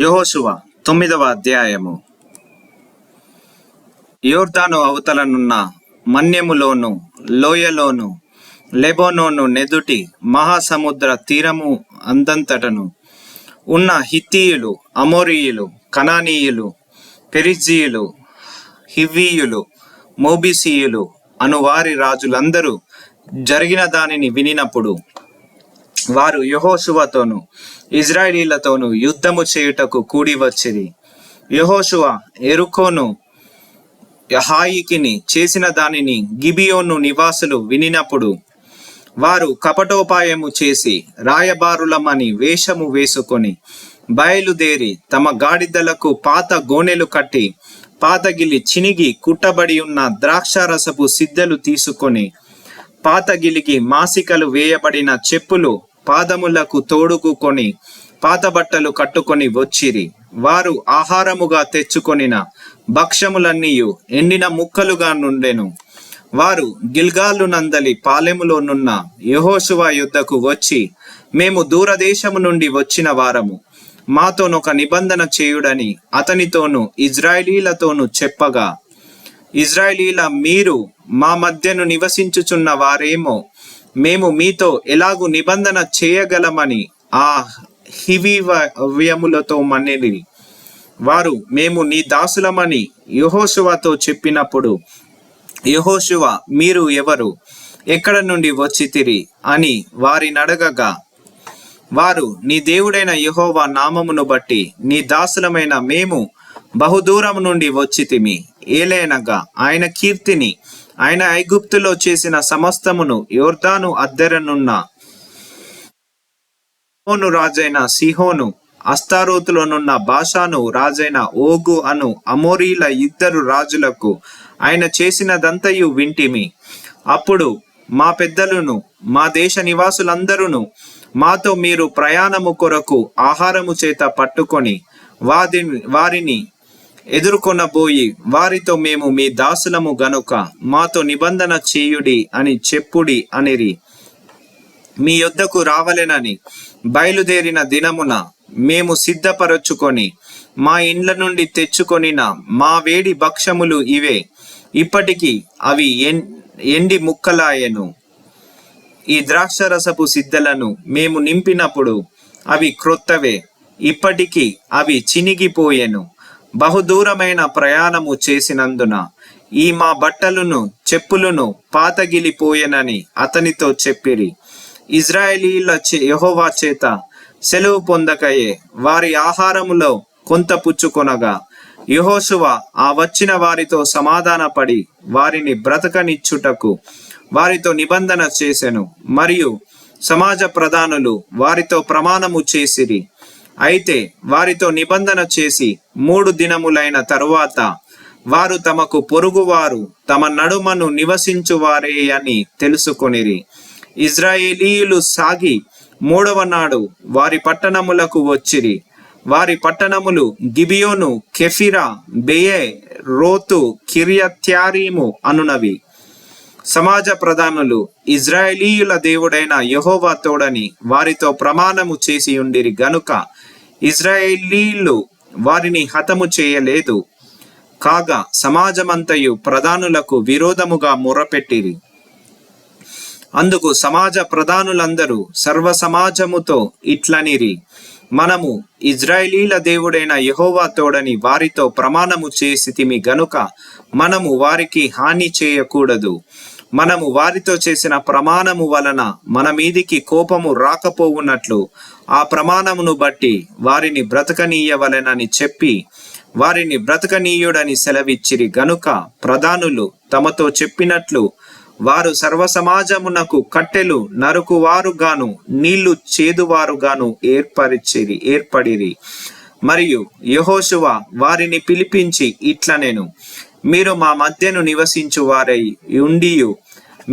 యెహోషువ 9వ అధ్యాయము. యోర్దాను అవతలనున్న మన్యములోను లోయలోను లెబోనోను నెదుటి మహాసముద్ర తీరము అందంతటను ఉన్న హిత్తీయులు, అమోరీయులు, కనానీయులు, పెరిజ్జీయులు, హివ్వీయులు, మోబిసీయులు అను వారి రాజులందరూ జరిగిన దానిని వినినప్పుడు వారు యెహోషువతోను ఇజ్రాయేలీలతోను యుద్ధము చేయుటకు కూడి వచ్చిరి. యెహోషువ యెరికోను హాయికిని చేసిన దానిని గిబియోను నివాసులు వినినప్పుడు వారు కపటోపాయము చేసి రాయబారులమని వేషము వేసుకొని బయలుదేరి తమ గాడిదలకు పాత గోనెలు కట్టి పాతగిలి చినిగి కుట్టబడి ఉన్న ద్రాక్షారసపు సిద్ధలు తీసుకొని పాతగిలికి మాసికలు వేయబడిన చెప్పులు పాదములకు తోడుకుకొని పాత బట్టలు కట్టుకొని వచ్చిరి. వారు ఆహారముగా తెచ్చుకొనిన భక్ష్యములన్నీయు ఎండిన ముక్కలుగా నుండెను. వారు గిల్గాలు నందలి పాలెములోనున్న యెహోషువ యుద్ధకు వచ్చి, మేము దూరదేశము నుండి వచ్చిన వారము, మాతోనొక నిబంధన చేయుడని అతనితోనూ ఇజ్రాయేలీలతోనూ చెప్పగా, ఇజ్రాయేలీల మీరు మా మధ్యను నివసించుచున్న వారేమో, మేము మీతో ఎలాగు నిబంధన చేయగలమని ఆ హివ్వీయులతో మన్నిరి. వారు మేము నీ దాసులమని యెహోషువతో చెప్పినప్పుడు యెహోషువ, మీరు ఎవరు, ఎక్కడ నుండి వచ్చితిరి అని వారినడగగా, వారు నీ దేవుడైన యెహోవా నామమును బట్టి నీ దాసులమైన మేము బహుదూరం నుండి వచ్చితిమి. ఏలైనగా ఆయన కీర్తిని, ఆయన ఐగుప్తులో చేసిన సమస్తమును, యోర్దాను అద్దెరనున్న హెష్బోను రాజైన సీహోను, అస్తారోతులోనున్న బాషాను రాజైన ఓగు అను అమోరీల ఇద్దరు రాజులకు ఆయన చేసినదంతయు వింటిమి. అప్పుడు మా పెద్దలను, మా దేశ నివాసులందరూ మాతో మీరు ప్రయాణము కొరకు ఆహారము చేత పట్టుకొని వారిని ఎదుర్కొనబోయి వారితో మేము మీ దాసులము గనుక మాతో నిబంధన చేయుడి అని చెప్పుడి అనిరి. మీ యొద్దకు రావలెనని బయలుదేరిన దినమున మేము సిద్ధపరచుకొని మా ఇండ్ల నుండి తెచ్చుకొనిన మా వేడి భక్ష్యములు ఇవే. ఇప్పటికి అవి ఎండి ముక్కలాయెను. ఈ ద్రాక్షరసపు సిద్ధలను మేము నింపినప్పుడు అవి క్రొత్తవే, ఇప్పటికి అవి చినిగిపోయెను. బహుదూరమైన ప్రయాణము చేసినందున ఈ మా బట్టలను చెప్పులను పాతగిలిపోయెనని అతనితో చెప్పిరి. ఇజ్రాయేలీల యెహోవా చేత సెలవు పొందకయే వారి ఆహారములో కొంత పుచ్చుకొనగా, యెహోషువ ఆ వచ్చిన వారితో సమాధానపడి వారిని బ్రతకనిచ్చుటకు వారితో నిబంధన చేసెను. మరియు సమాజ ప్రధానులు వారితో ప్రమాణము చేసిరి. అయితే వారితో నిబంధన చేసి 3 దినములైన తరువాత వారు తమకు పొరుగువారు తమ నడుమను నివసించువారే అని తెలుసుకొనిరి. ఇజ్రాయేలీయులు సాగి 3వ నాడు వారి పట్టణములకు వచ్చిరి. వారి పట్టణములు గిబియోను, కెఫిరా, బెయే, రోతు, కిర్యత్యారీము అనునవి. సమాజ ప్రధానులు ఇజ్రాయేలీయుల దేవుడైన యెహోవా తోడని వారితో ప్రమాణము చేసి ఉండిరి గనుక ఇజ్రాయేలీయులు వారిని హతము చేయలేదు. కాగా సమాజమంతయు ప్రధానులకు విరోధముగా మొర్రపెట్టిరి. అందుకు సమాజ ప్రధానులందరూ సర్వ సమాజముతో ఇట్లనిరి, మనము ఇజ్రాయేలీల దేవుడైన యెహోవా తోడని వారితో ప్రమాణము చేసితిమి గనుక మనము వారికి హాని చేయకూడదు. మనము వారితో చేసిన ప్రమాణము వలన మన మీదికి కోపము రాకపోవునట్లు ఆ ప్రమాణమును బట్టి వారిని బ్రతకనీయవలెనని చెప్పి వారిని బ్రతకనీయుడని సెలవిచ్చిరి గనుక ప్రధానులు తమతో చెప్పినట్లు వారు సర్వసమాజమునకు కట్టెలు నరుకువారుగాను నీళ్లు చేదువారుగాను ఏర్పడిరి. మరియు యెహోషువ వారిని పిలిపించి ఇట్లనెను, మీరు మా మధ్యను నివసించు వారై ఉండియు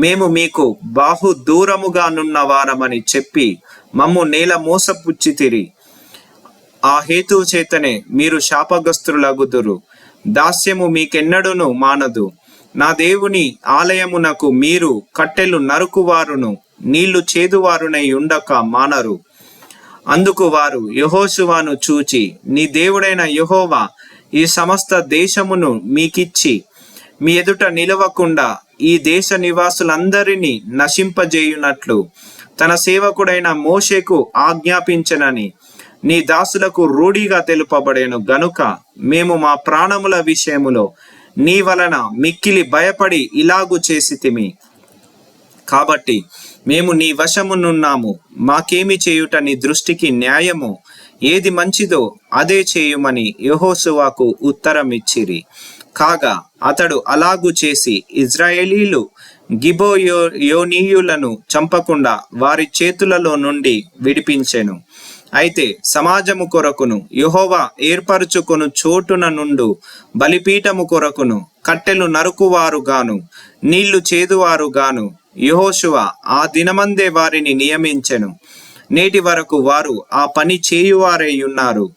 మేము మీకు బాహు దూరముగా నున్న వారమని చెప్పి మమ్ము నేల మోసపుచ్చితిరి. ఆ హేతువు చేతనే మీరు శాపగ్రస్తులగుదురు. దాస్యము మీకెన్నడూను మానదు. నా దేవుని ఆలయమునకు మీరు కట్టెలు నరుకువారును నీళ్లు చేదువారునై ఉండక మానరు. అందుకు వారు యెహోషువను చూచి, నీ దేవుడైన యెహోవా ఈ సమస్త దేశమును మీకిచ్చి మీ ఎదుట నిలవకుండా ఈ దేశ నివాసులందరినీ నశింపజేయునట్లు తన సేవకుడైన మోషేకు ఆజ్ఞాపించనని నీ దాసులకు రూఢిగా తెలుపబడేను గనుక మేము మా ప్రాణముల విషయములో నీ వలన మిక్కిలి భయపడి ఇలాగు చేసితిమి. కాబట్టి మేము నీ వశమునున్నాము. మాకేమి చేయుట నీ దృష్టికి న్యాయమో, ఏది మంచిదో అదే చేయుమని యెహోషువకు ఉత్తరం ఇచ్చిరి. కాగా అతడు అలాగు చేసి ఇజ్రాయేలీలు గిబెయోనీయులను చంపకుండా వారి చేతులలో నుండి విడిపించెను. అయితే సమాజము కొరకును యెహోవా ఏర్పరచుకొను చోటున నుండు బలిపీఠము కొరకును కట్టెలు నరుకువారుగాను నీళ్లు చేదువారుగాను యెహోషువ ఆ దినమందే వారిని నియమించెను. నేటి వరకు వారు ఆ పని చేయువారై ఉన్నారు.